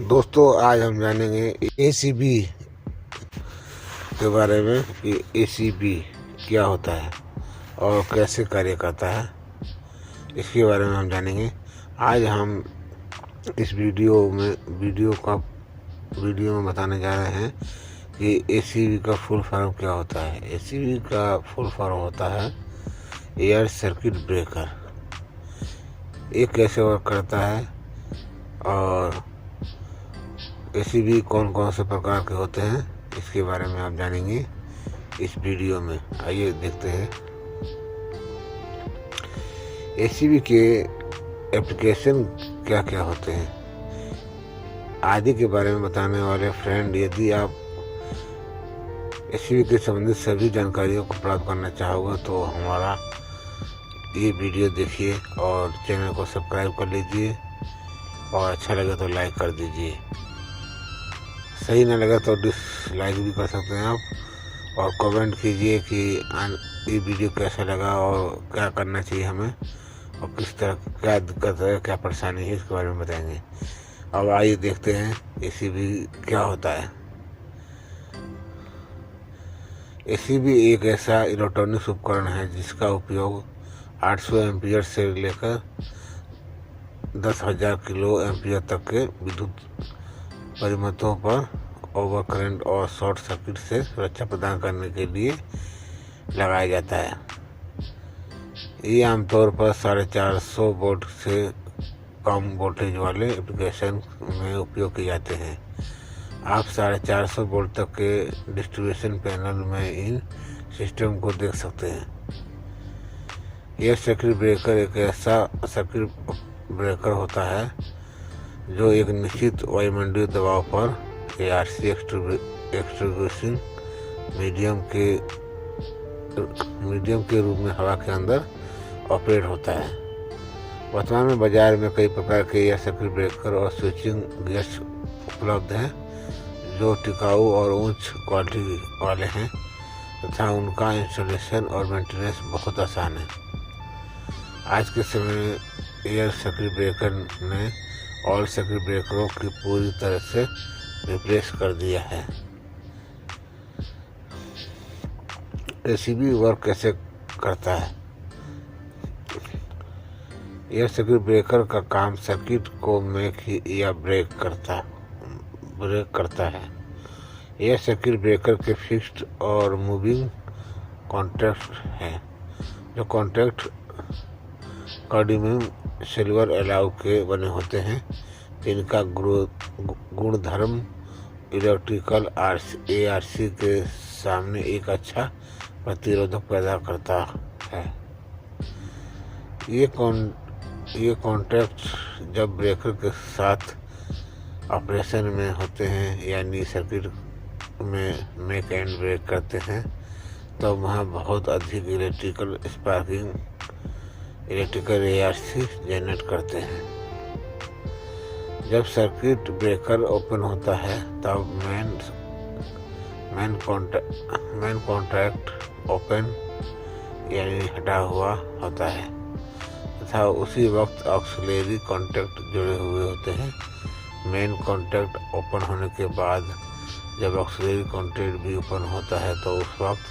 दोस्तों आज हम जानेंगे एसीबी के बारे में कि एसीबी क्या होता है और कैसे कार्य करता है। इसके बारे में हम जानेंगे। आज हम इस वीडियो में बताने जा रहे हैं कि एसीबी का फुल फॉर्म क्या होता है। एसीबी का फुल फॉर्म होता है एयर सर्किट ब्रेकर। ये कैसे वर्क करता है और एसीबी कौन कौन से प्रकार के होते हैं, इसके बारे में आप जानेंगे इस वीडियो में। आइए देखते हैं एसीबी के एप्लीकेशन क्या क्या होते हैं आदि के बारे में बताने वाले फ्रेंड। यदि आप एसीबी के संबंधित सभी जानकारियों को प्राप्त करना चाहोगे तो हमारा ये वीडियो देखिए और चैनल को सब्सक्राइब कर लीजिए और अच्छा लगे तो लाइक कर दीजिए। सही न लगा तो डिसलाइक भी कर सकते हैं आप और कमेंट कीजिए कि ये वीडियो कैसा लगा और क्या करना चाहिए हमें और किस तरह क्या दिक्कत है, क्या परेशानी है, इसके बारे में बताएंगे। अब आइए देखते हैं एसीबी क्या होता है। एसीबी एक ऐसा इलेक्ट्रॉनिक उपकरण है जिसका उपयोग 800 एम्पीयर से लेकर 10,000 किलो एम्पीयर तक के विद्युत परिमतों पर ओवर करंट और शॉर्ट सर्किट से सुरक्षा प्रदान करने के लिए लगाया जाता है। ये आमतौर पर 450 वोल्ट से कम वोल्टेज वाले एप्लीकेशन में उपयोग किए जाते हैं। आप 450 वोल्ट तक के डिस्ट्रीब्यूशन पैनल में इन सिस्टम को देख सकते हैं। यह सर्किट ब्रेकर एक ऐसा सर्किट ब्रेकर होता है जो एक निश्चित वायुमंडलीय दबाव पर एआरसी एक्सट्रूशन मीडियम के रूप में हवा के अंदर ऑपरेट होता है। वर्तमान में बाजार में कई प्रकार के एयर सर्किट ब्रेकर और स्विचिंग गियर्स उपलब्ध हैं जो टिकाऊ और उच्च क्वालिटी वाले हैं तथा उनका इंस्टॉलेशन और मेंटेनेंस बहुत आसान है। आज के समय में एयर सर्किट ब्रेकर ने ऑल सर्किट ब्रेकरों की पूरी तरह से रिप्लेस कर दिया है। एसीबी वर्क कैसे करता है। एयर सर्किट ब्रेकर का काम सर्किट को मेक या ब्रेक करता है। एयर सर्किट ब्रेकर के फिक्स्ड और मूविंग कॉन्टैक्ट हैं जो कॉन्टैक्ट कार्डियम सिल्वर एलाउ के बने होते हैं। इनका गुणधर्म इलेक्ट्रिकल एआरसी के सामने एक अच्छा प्रतिरोधक पैदा करता है। ये कॉन्टैक्ट जब ब्रेकर के साथ ऑपरेशन में होते हैं यानी सर्किट में मेक एंड ब्रेक करते हैं तो वहाँ बहुत अधिक इलेक्ट्रिकल एआरसी जनरेट करते हैं। जब सर्किट ब्रेकर ओपन होता है तब मेन कॉन्टैक्ट ओपन यानी हटा हुआ होता है तथा उसी वक्त ऑक्सिलरी कॉन्टैक्ट जुड़े हुए होते हैं। मेन कॉन्टैक्ट ओपन होने के बाद जब ऑक्सिलरी कॉन्टैक्ट भी ओपन होता है तो उस वक्त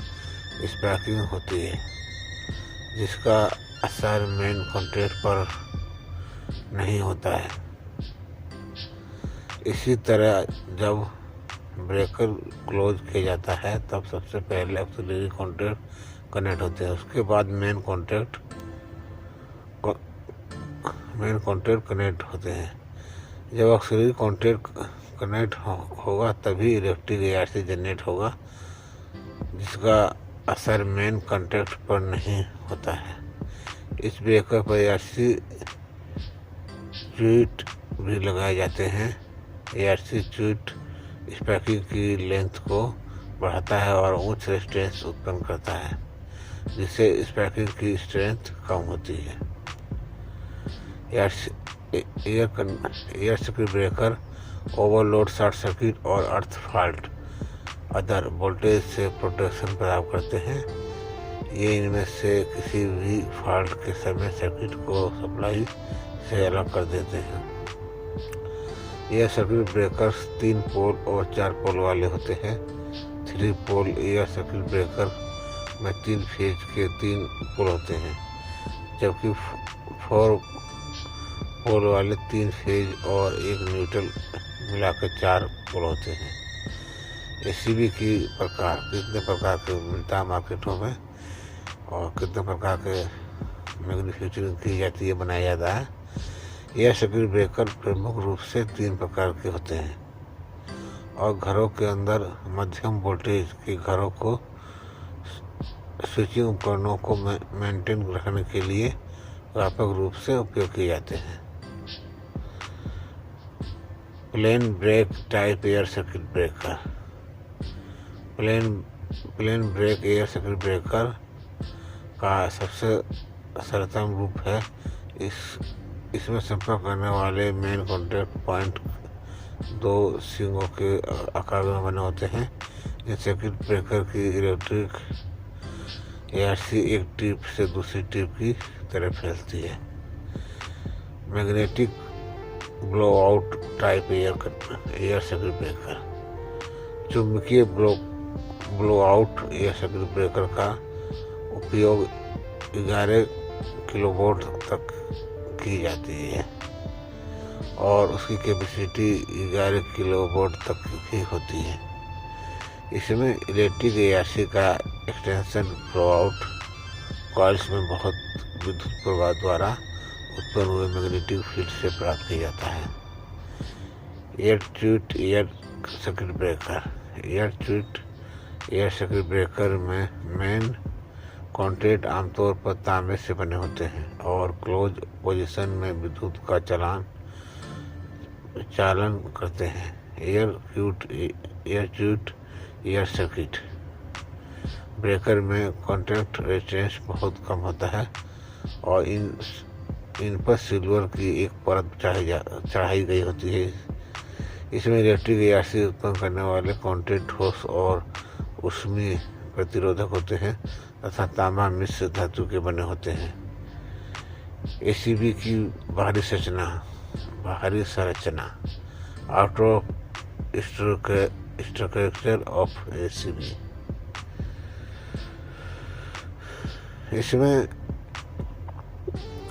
स्पार्किंग होती है जिसका असर मेन कॉन्टैक्ट पर नहीं होता है। इसी तरह जब ब्रेकर क्लोज किया जाता है तब सबसे पहले ऑक्सिलरी कॉन्टैक्ट कनेक्ट होते हैं, उसके बाद मेन कॉन्टैक्ट कनेक्ट होते हैं। जब ऑक्सिलरी कॉन्टैक्ट कनेक्ट होगा तभी इलेक्ट्रिक एआरसी जनरेट होगा जिसका असर मेन कॉन्टैक्ट पर नहीं होता है। इस ब्रेकर पर एआरसी स्विच भी लगाए जाते हैं। एआरसी स्विच स्पार्किंग की लेंथ को बढ़ाता है और उच्च रेजिस्टेंस उत्पन्न करता है जिससे स्पार्किंग की स्ट्रेंथ कम होती है। Air circuit breaker overload, short circuit और अर्थ फॉल्ट अदर वोल्टेज से प्रोटेक्शन प्रदान करते हैं। ये इनमें से किसी भी फॉल्ट के समय सर्किट को सप्लाई से अलग कर देते हैं। एयर सर्किट ब्रेकर्स 3 पोल और 4 पोल वाले होते हैं। 3 पोल एयर सर्किट ब्रेकर में 3 फेज के 3 पोल होते हैं, जबकि 4 पोल वाले 3 फेज और 1 न्यूट्रल मिलाकर 4 पोल होते हैं। एसीबी की प्रकार कितने प्रकार के मिलता है मार्केटों में और कितने प्रकार के मैन्युफैक्चरिंग की जाती है, बनाया जाता है। एयर सर्किट ब्रेकर प्रमुख रूप से 3 प्रकार के होते हैं और घरों के अंदर मध्यम वोल्टेज के घरों को स्विचिंग उपकरणों को मेंटेन रखने के लिए व्यापक रूप से उपयोग किए जाते हैं। Plain break type air circuit breaker. Plain break air circuit breaker का सबसे सरलतम रूप है। इसमें संपर्क करने वाले मेन कॉन्टैक्ट पॉइंट 2 सींगों के आकार में बने होते हैं। इन सर्किट ब्रेकर की इलेक्ट्रिक एआरसी एक टिप से दूसरी टिप की तरह फैलती है। Magnetic blowout type air circuit breaker. चुंबकीय ब्लोआउट एयर सर्किट ब्रेकर का उपयोग 11 किलोवोल्ट तक की जाती है और उसकी कैपेसिटी 11 किलोवोल्ट तक की होती है। इसमें इलेक्ट्रिक एआरसी का एक्सटेंशन ब्लोआउट कॉइल्स में बहुत विद्युत प्रवाह द्वारा उत्पन्न हुए मैग्नेटिक फील्ड से प्राप्त किया जाता है। Air tweet air circuit breaker. Air circuit breaker में मेन कॉन्टैक्ट आमतौर पर तांबे से बने होते हैं और क्लोज पोजीशन में विद्युत का चालन करते हैं। Air tweet air circuit breaker में कॉन्टैक्ट रेजिस्टेंस बहुत कम होता है और इन पर सिल्वर की एक परत चढ़ाई गई होती है। इसमें इलेक्ट्रिक एआरसी उत्पन्न करने वाले कॉन्टैक्ट ठोस और ऊष्मीय प्रतिरोधक होते हैं तथा तांबा मिश्र धातु के बने होते हैं। एसीबी की बाहरी संरचना। Outer structure of ACB. इसमें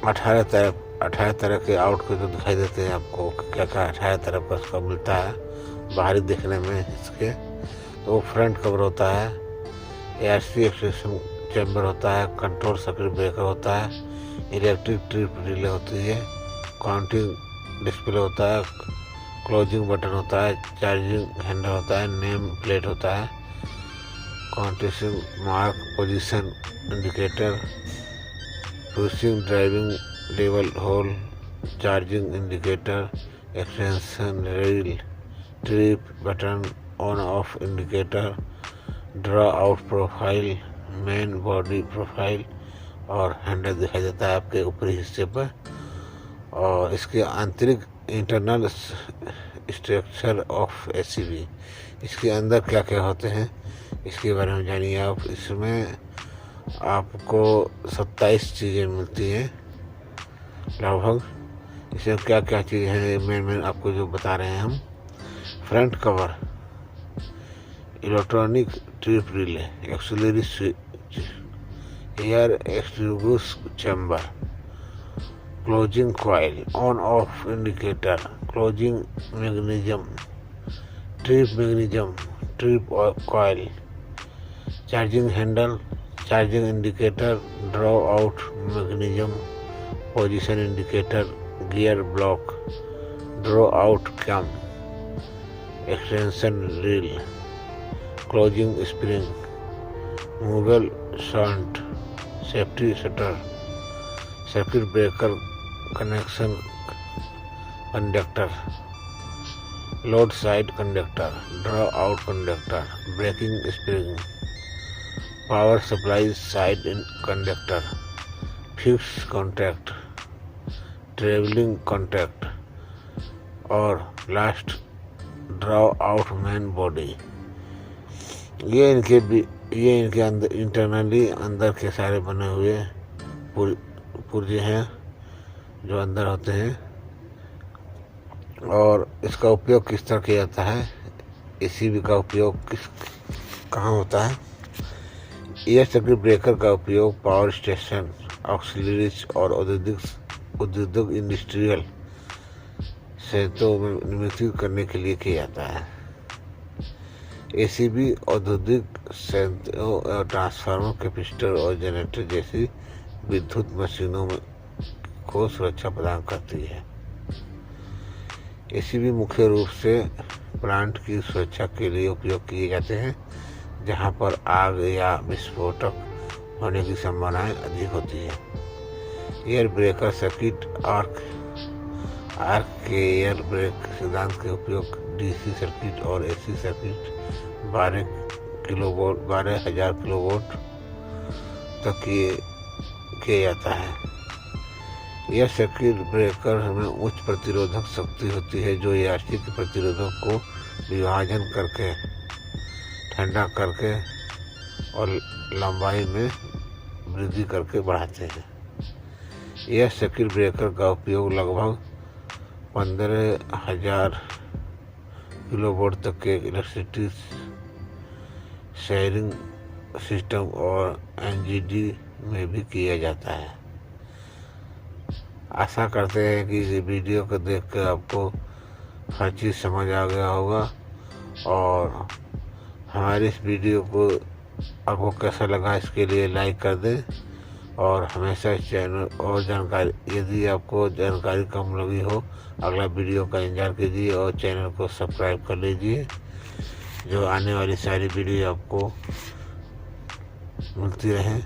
18 तरह के आउट को जो दिखाई देते हैं आपको, क्या 18 तरह का उसका मिलता है बाहरी देखने में इसके। तो फ्रंट कवर होता है, एआरसी एक्सटेंशन चैम्बर होता है, कंट्रोल सर्किट ब्रेकर होता है, इलेक्ट्रिक ट्रिप रिले होती है, काउंटिंग डिस्प्ले होता है, क्लोजिंग बटन होता है, चार्जिंग हैंडल होता है, नेम प्लेट होता है, counting mark, position indicator, pushing driving level hole, charging indicator, extension rail, trip button, on off indicator, draw out profile, main body profile और handle दिखाई देता है आपके ऊपरी हिस्से पर। और इसके आंतरिक इंटरनल स्ट्रक्चर ऑफ एसीबी, इसके अंदर क्या क्या होते हैं इसके बारे में जानिए आप। इसमें आपको 27 चीज़ें मिलती हैं लगभग। इसमें क्या क्या चीज़ें हैं मेन आपको जो बता रहे हैं हम। Front cover, electronic trip relay, auxiliary switch, air extinguish chamber, closing coil, on off indicator, closing magnetism, trip coil, charging handle, charging indicator, draw out magnetism, position indicator, gear block, draw out cam, extension reel, closing spring, movable shunt, safety shutter, circuit breaker connection conductor, load side conductor, draw out conductor, breaking spring, power supply side conductor, fix contact, travelling contact और last draw out main body. ये इनके अंदर internally अंदर के सारे बने हुए पुर्जे हैं जो अंदर होते हैं। और इसका उपयोग किस तरह किया जाता है, एसीबी का उपयोग कहाँ होता है। एयर सर्किट ब्रेकर का उपयोग पावर स्टेशन, ऑक्सिलरीज और औद्योगिक इंडस्ट्रियल संयंत्रों में नियंत्रित करने के लिए किया जाता है। एसीबी औद्योगिक संयंत्रों, ट्रांसफार्मर, कैपेसिटर और जनरेटर जैसी विद्युत मशीनों में को सुरक्षा प्रदान करती है। एसीबी मुख्य रूप से प्लांट की सुरक्षा के लिए उपयोग किए जाते हैं जहां पर आग या विस्फोटक होने की संभावनाएं अधिक होती है। एयर ब्रेकर सर्किट आर्क के एयर ब्रेक सिद्धांत के उपयोग डीसी सर्किट और एसी सर्किट 12,000 किलोवोल्ट तक किया जाता है। यह सर्किट ब्रेकर में उच्च प्रतिरोधक शक्ति होती है जो एआरसी के प्रतिरोधक को विभाजन करके, ठंडा करके और लंबाई में वृद्धि करके बढ़ाते हैं। यह सर्किट ब्रेकर का उपयोग लगभग 15,000 किलोवोल्ट तक के इलेक्ट्रिसिटी शेयरिंग सिस्टम और एनजीडी में भी किया जाता है। आशा करते हैं कि इस वीडियो को देखकर आपको हर चीज़ समझ आ गया होगा और हमारे इस वीडियो को आपको कैसा लगा इसके लिए लाइक कर दें और हमेशा इस चैनल और जानकारी, यदि आपको जानकारी कम लगी हो, अगला वीडियो का इंतजार कीजिए और चैनल को सब्सक्राइब कर लीजिए, जो आने वाली सारी वीडियो आपको मिलती रहें।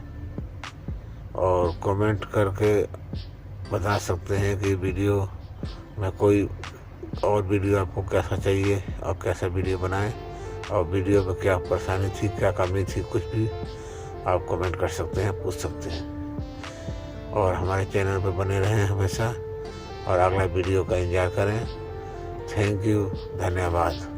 और कमेंट करके बता सकते हैं कि वीडियो में कोई और वीडियो आपको कैसा चाहिए और कैसा वीडियो बनाएं, और वीडियो में क्या परेशानी थी, क्या कमी थी, कुछ भी आप कमेंट कर सकते हैं, पूछ सकते हैं। और हमारे चैनल पर बने रहें हमेशा और अगला वीडियो का इंतजार करें। थैंक यू, धन्यवाद।